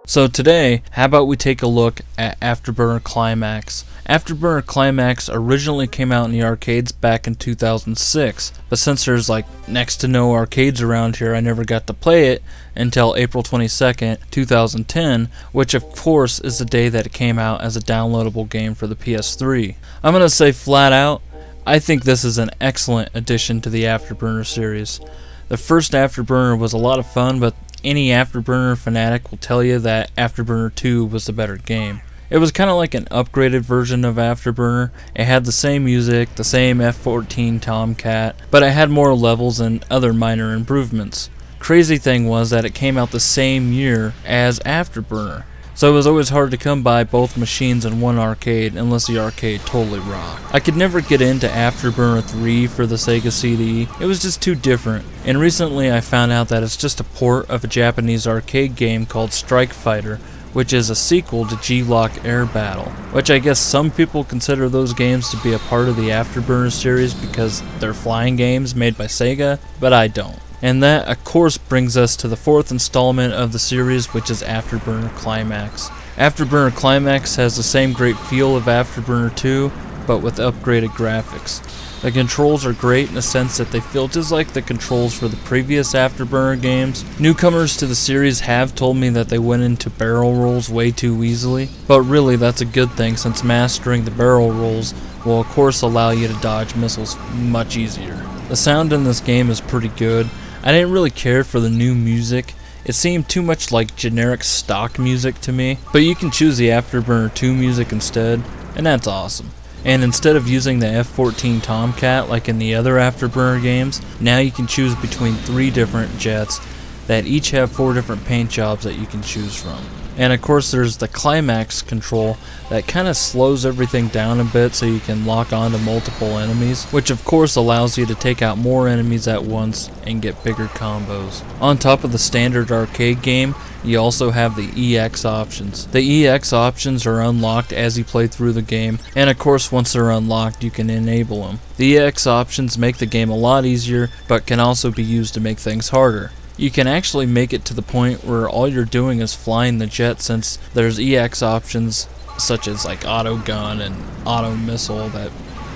So today, how about we take a look at Afterburner Climax. Afterburner Climax originally came out in the arcades back in 2006, but since there's like next to no arcades around here, I never got to play it until April 22nd, 2010, which of course is the day that it came out as a downloadable game for the PS3. I'm gonna say flat out, I think this is an excellent addition to the Afterburner series. The first Afterburner was a lot of fun, but any Afterburner fanatic will tell you that Afterburner 2 was the better game. It was kind of like an upgraded version of Afterburner. It had the same music, the same F-14 Tomcat, but it had more levels and other minor improvements. Crazy thing was that it came out the same year as Afterburner, so it was always hard to come by both machines in one arcade unless the arcade totally rocked. I could never get into Afterburner 3 for the Sega CD, it was just too different, and recently I found out that it's just a port of a Japanese arcade game called Strike Fighter, which is a sequel to G-Lock Air Battle, which I guess some people consider those games to be a part of the Afterburner series because they're flying games made by Sega, but I don't. And that, of course, brings us to the fourth installment of the series, which is Afterburner Climax. Afterburner Climax has the same great feel of Afterburner 2, but with upgraded graphics. The controls are great in the sense that they feel just like the controls for the previous Afterburner games. Newcomers to the series have told me that they went into barrel rolls way too easily, but really that's a good thing since mastering the barrel rolls will of course allow you to dodge missiles much easier. The sound in this game is pretty good. I didn't really care for the new music. It seemed too much like generic stock music to me, but you can choose the Afterburner 2 music instead, and that's awesome. And instead of using the F-14 Tomcat like in the other Afterburner games, now you can choose between 3 different jets that each have 4 different paint jobs that you can choose from. And of course there's the Climax control that kind of slows everything down a bit so you can lock onto multiple enemies, which of course allows you to take out more enemies at once and get bigger combos. On top of the standard arcade game, you also have the EX options. The EX options are unlocked as you play through the game, and of course once they're unlocked you can enable them. The EX options make the game a lot easier, but can also be used to make things harder. You can actually make it to the point where all you're doing is flying the jet, since there's EX options such as like auto gun and auto missile that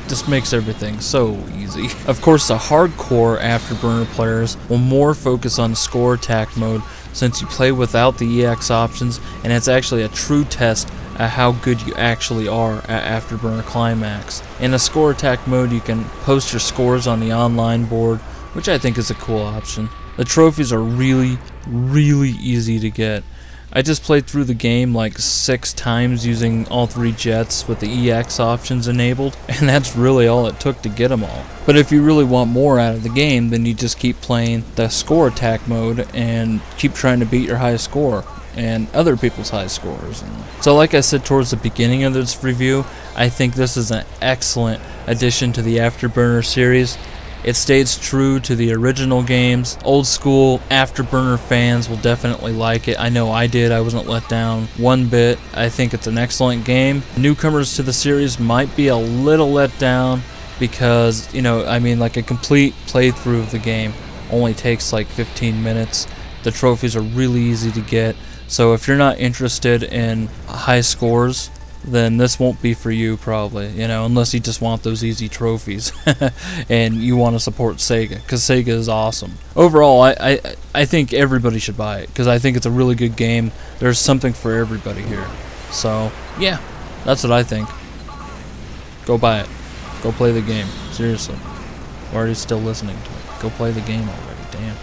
just makes everything so easy. Of course the hardcore Afterburner players will more focus on score attack mode since you play without the EX options, and it's actually a true test at how good you actually are at Afterburner Climax. In a score attack mode you can post your scores on the online board, which I think is a cool option. The trophies are really easy to get. I just played through the game like 6 times using all 3 jets with the EX options enabled, and that's really all it took to get them all. But if you really want more out of the game, then you just keep playing the score attack mode and keep trying to beat your high score and other people's high scores. So like I said towards the beginning of this review, I think this is an excellent addition to the Afterburner series. It stays true to the original games. Old school Afterburner fans will definitely like it. I know I did. I wasn't let down one bit. I think it's an excellent game. Newcomers to the series might be a little let down because, you know, I mean, like a complete playthrough of the game only takes like 15 minutes. The trophies are really easy to get. So if you're not interested in high scores, then this won't be for you probably, you know, unless you just want those easy trophies and you want to support Sega, because Sega is awesome. Overall, I think everybody should buy it, because I think it's a really good game. There's something for everybody here. So, yeah, that's what I think. Go buy it. Go play the game. Seriously. Or are you still listening to it? Go play the game already, damn.